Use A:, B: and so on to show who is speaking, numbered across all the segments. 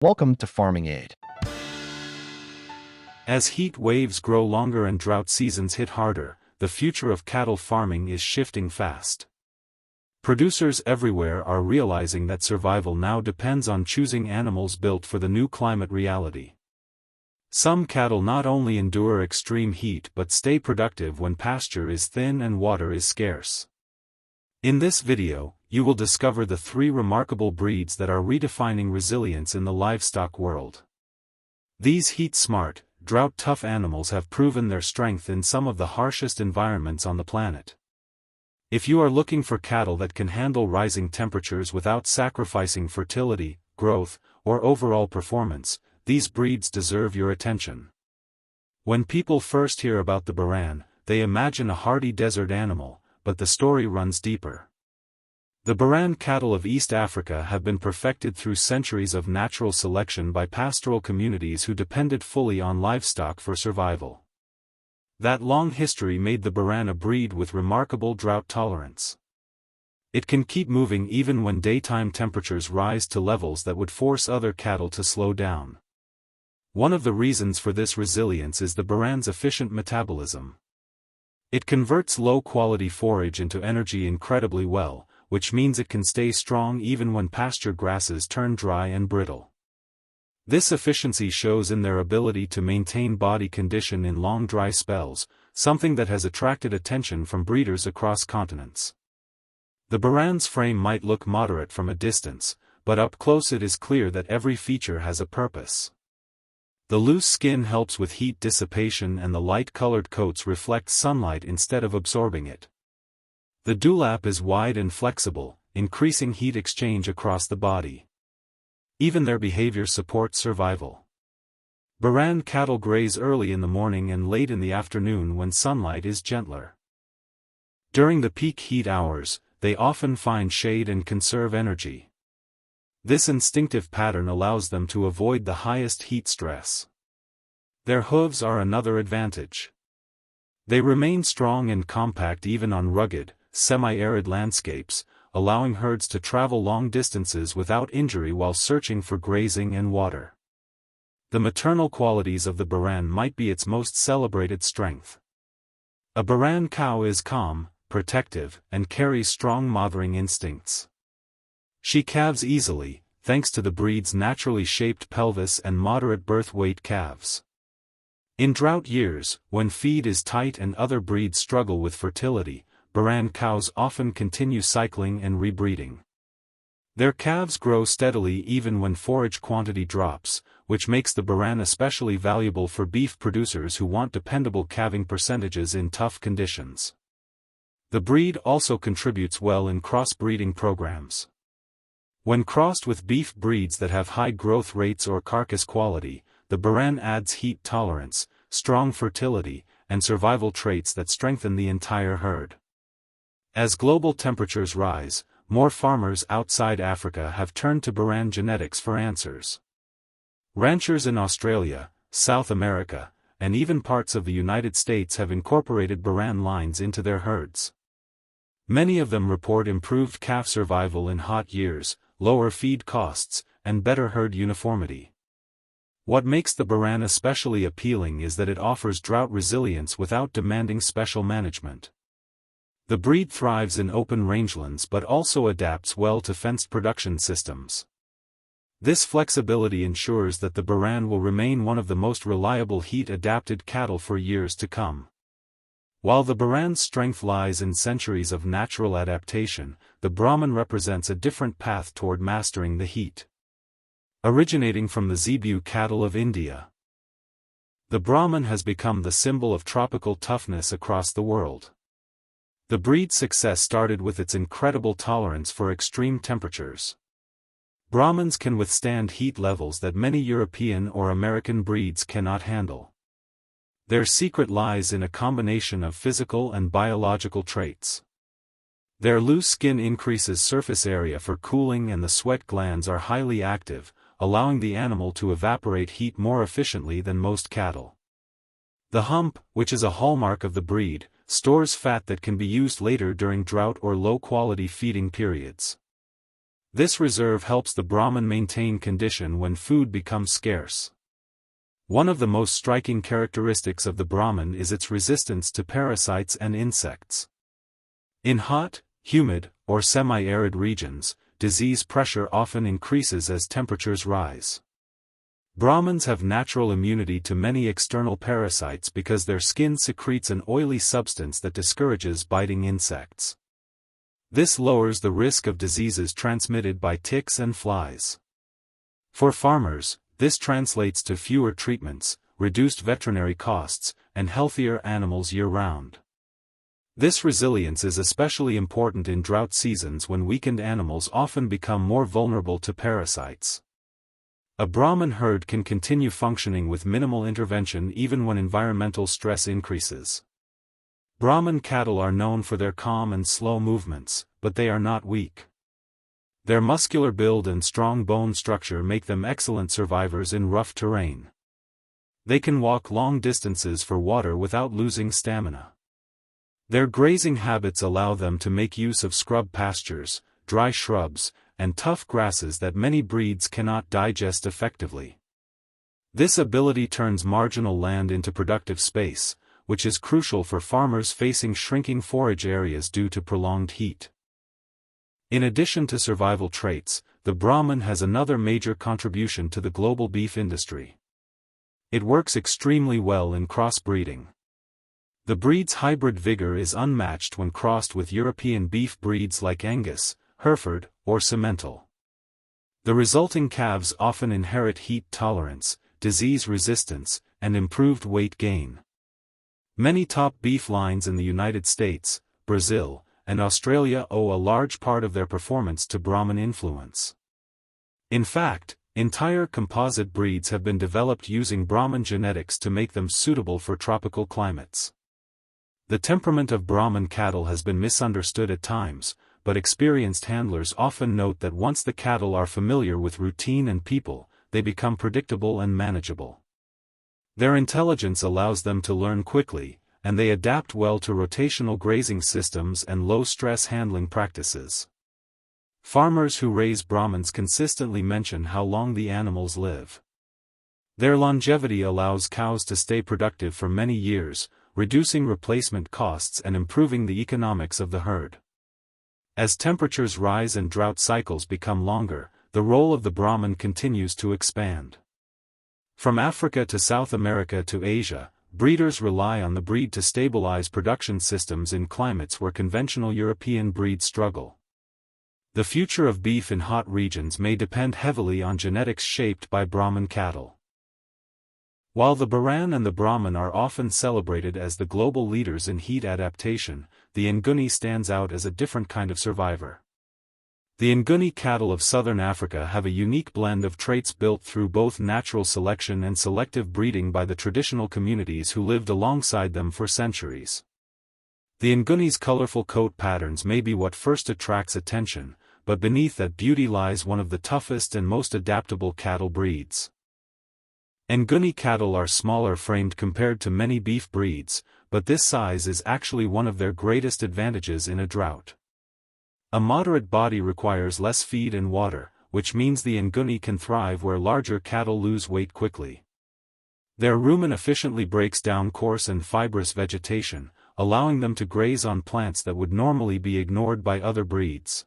A: Welcome to Farming Aid.
B: As heat waves grow longer and drought seasons hit harder, the future of cattle farming is shifting fast. Producers everywhere are realizing that survival now depends on choosing animals built for the new climate reality. Some cattle not only endure extreme heat but stay productive when pasture is thin and water is scarce. In this video, you will discover the 3 remarkable breeds that are redefining resilience in the livestock world. These heat-smart, drought-tough animals have proven their strength in some of the harshest environments on the planet. If you are looking for cattle that can handle rising temperatures without sacrificing fertility, growth, or overall performance, these breeds deserve your attention. When people first hear about the Baran, they imagine a hardy desert animal, but the story runs deeper. The Baran cattle of East Africa have been perfected through centuries of natural selection by pastoral communities who depended fully on livestock for survival. That long history made the Baran a breed with remarkable drought tolerance. It can keep moving even when daytime temperatures rise to levels that would force other cattle to slow down. One of the reasons for this resilience is the Baran's efficient metabolism. It converts low-quality forage into energy incredibly well, which means it can stay strong even when pasture grasses turn dry and brittle. This efficiency shows in their ability to maintain body condition in long dry spells, something that has attracted attention from breeders across continents. The Baran's frame might look moderate from a distance, but up close it is clear that every feature has a purpose. The loose skin helps with heat dissipation and the light-colored coats reflect sunlight instead of absorbing it. The dewlap is wide and flexible, increasing heat exchange across the body. Even their behavior supports survival. Baran cattle graze early in the morning and late in the afternoon when sunlight is gentler. During the peak heat hours, they often find shade and conserve energy. This instinctive pattern allows them to avoid the highest heat stress. Their hooves are another advantage. They remain strong and compact even on rugged, semi-arid landscapes, allowing herds to travel long distances without injury while searching for grazing and water. The maternal qualities of the Baran might be its most celebrated strength. A Baran cow is calm, protective, and carries strong mothering instincts. She calves easily, thanks to the breed's naturally shaped pelvis and moderate birth weight calves. In drought years, when feed is tight and other breeds struggle with fertility, Baran cows often continue cycling and rebreeding. Their calves grow steadily even when forage quantity drops, which makes the Baran especially valuable for beef producers who want dependable calving percentages in tough conditions. The breed also contributes well in crossbreeding programs. When crossed with beef breeds that have high growth rates or carcass quality, the Baran adds heat tolerance, strong fertility, and survival traits that strengthen the entire herd. As global temperatures rise, more farmers outside Africa have turned to Baran genetics for answers. Ranchers in Australia, South America, and even parts of the United States have incorporated Baran lines into their herds. Many of them report improved calf survival in hot years, lower feed costs, and better herd uniformity. What makes the Baran especially appealing is that it offers drought resilience without demanding special management. The breed thrives in open rangelands but also adapts well to fenced production systems. This flexibility ensures that the Baran will remain one of the most reliable heat-adapted cattle for years to come. While the Baran's strength lies in centuries of natural adaptation, the Brahman represents a different path toward mastering the heat. Originating from the Zebu cattle of India, the Brahman has become the symbol of tropical toughness across the world. The breed's success started with its incredible tolerance for extreme temperatures. Brahmans can withstand heat levels that many European or American breeds cannot handle. Their secret lies in a combination of physical and biological traits. Their loose skin increases surface area for cooling and the sweat glands are highly active, allowing the animal to evaporate heat more efficiently than most cattle. The hump, which is a hallmark of the breed, stores fat that can be used later during drought or low-quality feeding periods. This reserve helps the Brahman maintain condition when food becomes scarce. One of the most striking characteristics of the Brahman is its resistance to parasites and insects. In hot, humid, or semi-arid regions, disease pressure often increases as temperatures rise. Brahmans have natural immunity to many external parasites because their skin secretes an oily substance that discourages biting insects. This lowers the risk of diseases transmitted by ticks and flies. For farmers, this translates to fewer treatments, reduced veterinary costs, and healthier animals year-round. This resilience is especially important in drought seasons when weakened animals often become more vulnerable to parasites. A Brahman herd can continue functioning with minimal intervention even when environmental stress increases. Brahman cattle are known for their calm and slow movements, but they are not weak. Their muscular build and strong bone structure make them excellent survivors in rough terrain. They can walk long distances for water without losing stamina. Their grazing habits allow them to make use of scrub pastures, dry shrubs, and tough grasses that many breeds cannot digest effectively. This ability turns marginal land into productive space, which is crucial for farmers facing shrinking forage areas due to prolonged heat. In addition to survival traits, the Brahman has another major contribution to the global beef industry. It works extremely well in crossbreeding. The breed's hybrid vigor is unmatched when crossed with European beef breeds like Angus, Hereford, or Simmental. The resulting calves often inherit heat tolerance, disease resistance, and improved weight gain. Many top beef lines in the United States, Brazil, and Australia owe a large part of their performance to Brahman influence. In fact, entire composite breeds have been developed using Brahman genetics to make them suitable for tropical climates. The temperament of Brahman cattle has been misunderstood at times, but experienced handlers often note that once the cattle are familiar with routine and people, they become predictable and manageable. Their intelligence allows them to learn quickly, and they adapt well to rotational grazing systems and low-stress handling practices. Farmers who raise Brahmans consistently mention how long the animals live. Their longevity allows cows to stay productive for many years, reducing replacement costs and improving the economics of the herd. As temperatures rise and drought cycles become longer, the role of the Brahman continues to expand. From Africa to South America to Asia, breeders rely on the breed to stabilize production systems in climates where conventional European breeds struggle. The future of beef in hot regions may depend heavily on genetics shaped by Brahman cattle. While the Baran and the Brahman are often celebrated as the global leaders in heat adaptation, the Nguni stands out as a different kind of survivor. The Nguni cattle of southern Africa have a unique blend of traits built through both natural selection and selective breeding by the traditional communities who lived alongside them for centuries. The Nguni's colorful coat patterns may be what first attracts attention, but beneath that beauty lies one of the toughest and most adaptable cattle breeds. Nguni cattle are smaller framed compared to many beef breeds, but this size is actually one of their greatest advantages in a drought. A moderate body requires less feed and water, which means the Nguni can thrive where larger cattle lose weight quickly. Their rumen efficiently breaks down coarse and fibrous vegetation, allowing them to graze on plants that would normally be ignored by other breeds.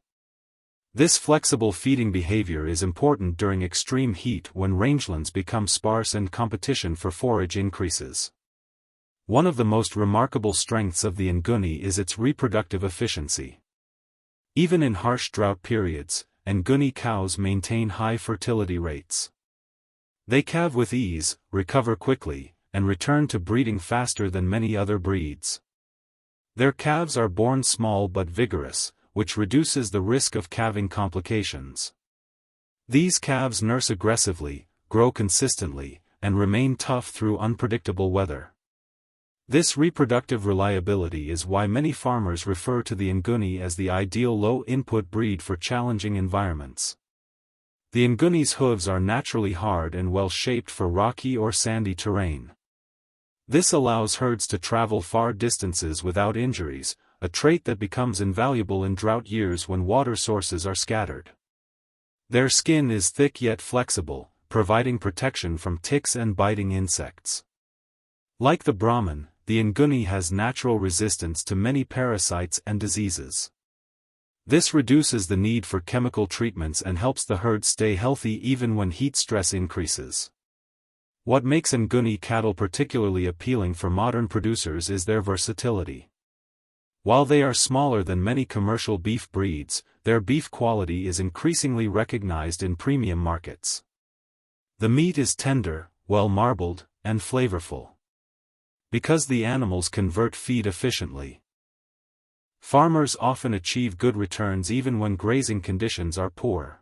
B: This flexible feeding behavior is important during extreme heat when rangelands become sparse and competition for forage increases. One of the most remarkable strengths of the Nguni is its reproductive efficiency. Even in harsh drought periods, Nguni cows maintain high fertility rates. They calve with ease, recover quickly, and return to breeding faster than many other breeds. Their calves are born small but vigorous, which reduces the risk of calving complications. These calves nurse aggressively, grow consistently, and remain tough through unpredictable weather. This reproductive reliability is why many farmers refer to the Nguni as the ideal low-input breed for challenging environments. The Nguni's hooves are naturally hard and well-shaped for rocky or sandy terrain. This allows herds to travel far distances without injuries, a trait that becomes invaluable in drought years when water sources are scattered. Their skin is thick yet flexible, providing protection from ticks and biting insects. Like the Brahman, the Nguni has natural resistance to many parasites and diseases. This reduces the need for chemical treatments and helps the herd stay healthy even when heat stress increases. What makes Nguni cattle particularly appealing for modern producers is their versatility. While they are smaller than many commercial beef breeds, their beef quality is increasingly recognized in premium markets. The meat is tender, well-marbled, and flavorful. Because the animals convert feed efficiently, farmers often achieve good returns even when grazing conditions are poor.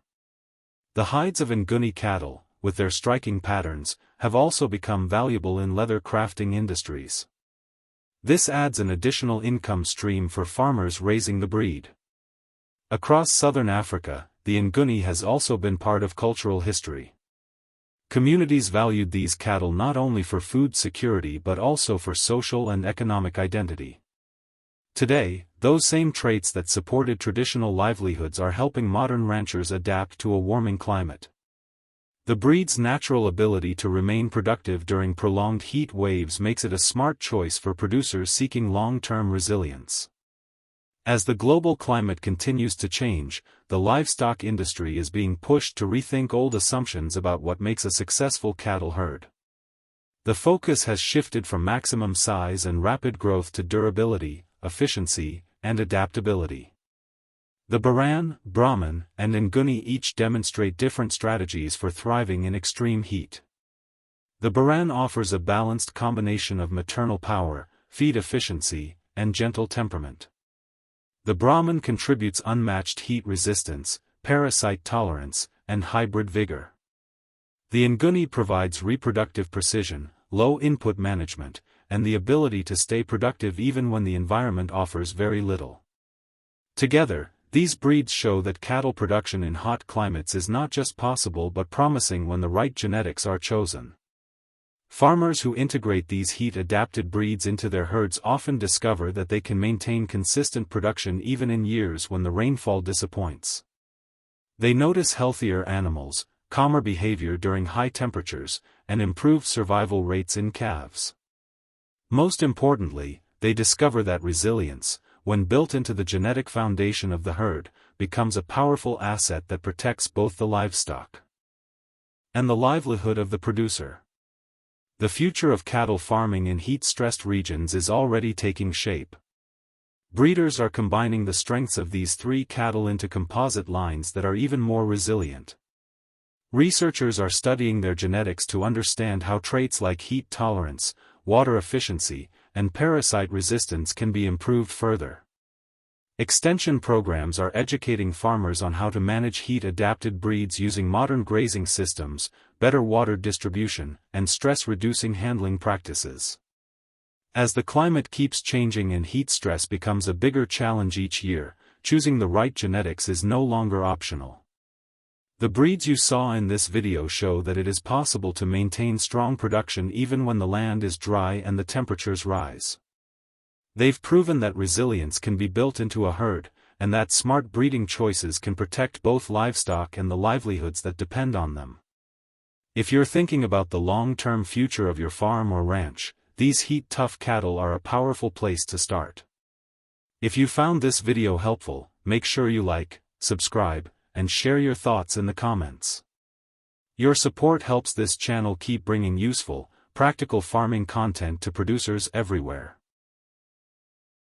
B: The hides of Nguni cattle, with their striking patterns, have also become valuable in leather crafting industries. This adds an additional income stream for farmers raising the breed. Across southern Africa, the Nguni has also been part of cultural history. Communities valued these cattle not only for food security but also for social and economic identity. Today, those same traits that supported traditional livelihoods are helping modern ranchers adapt to a warming climate. The breed's natural ability to remain productive during prolonged heat waves makes it a smart choice for producers seeking long-term resilience. As the global climate continues to change, the livestock industry is being pushed to rethink old assumptions about what makes a successful cattle herd. The focus has shifted from maximum size and rapid growth to durability, efficiency, and adaptability. The Baran, Brahman, and Nguni each demonstrate different strategies for thriving in extreme heat. The Baran offers a balanced combination of maternal power, feed efficiency, and gentle temperament. The Brahman contributes unmatched heat resistance, parasite tolerance, and hybrid vigor. The Nguni provides reproductive precision, low input management, and the ability to stay productive even when the environment offers very little. Together, these breeds show that cattle production in hot climates is not just possible but promising when the right genetics are chosen. Farmers who integrate these heat-adapted breeds into their herds often discover that they can maintain consistent production even in years when the rainfall disappoints. They notice healthier animals, calmer behavior during high temperatures, and improved survival rates in calves. Most importantly, they discover that resilience, when built into the genetic foundation of the herd, becomes a powerful asset that protects both the livestock and the livelihood of the producer. The future of cattle farming in heat-stressed regions is already taking shape. Breeders are combining the strengths of these three cattle into composite lines that are even more resilient. Researchers are studying their genetics to understand how traits like heat tolerance, water efficiency, and parasite resistance can be improved further. Extension programs are educating farmers on how to manage heat-adapted breeds using modern grazing systems, better water distribution, and stress-reducing handling practices. As the climate keeps changing and heat stress becomes a bigger challenge each year, choosing the right genetics is no longer optional. The breeds you saw in this video show that it is possible to maintain strong production even when the land is dry and the temperatures rise. They've proven that resilience can be built into a herd, and that smart breeding choices can protect both livestock and the livelihoods that depend on them. If you're thinking about the long-term future of your farm or ranch, these heat-tough cattle are a powerful place to start. If you found this video helpful, make sure you like, subscribe, and share your thoughts in the comments. Your support helps this channel keep bringing useful, practical farming content to producers everywhere.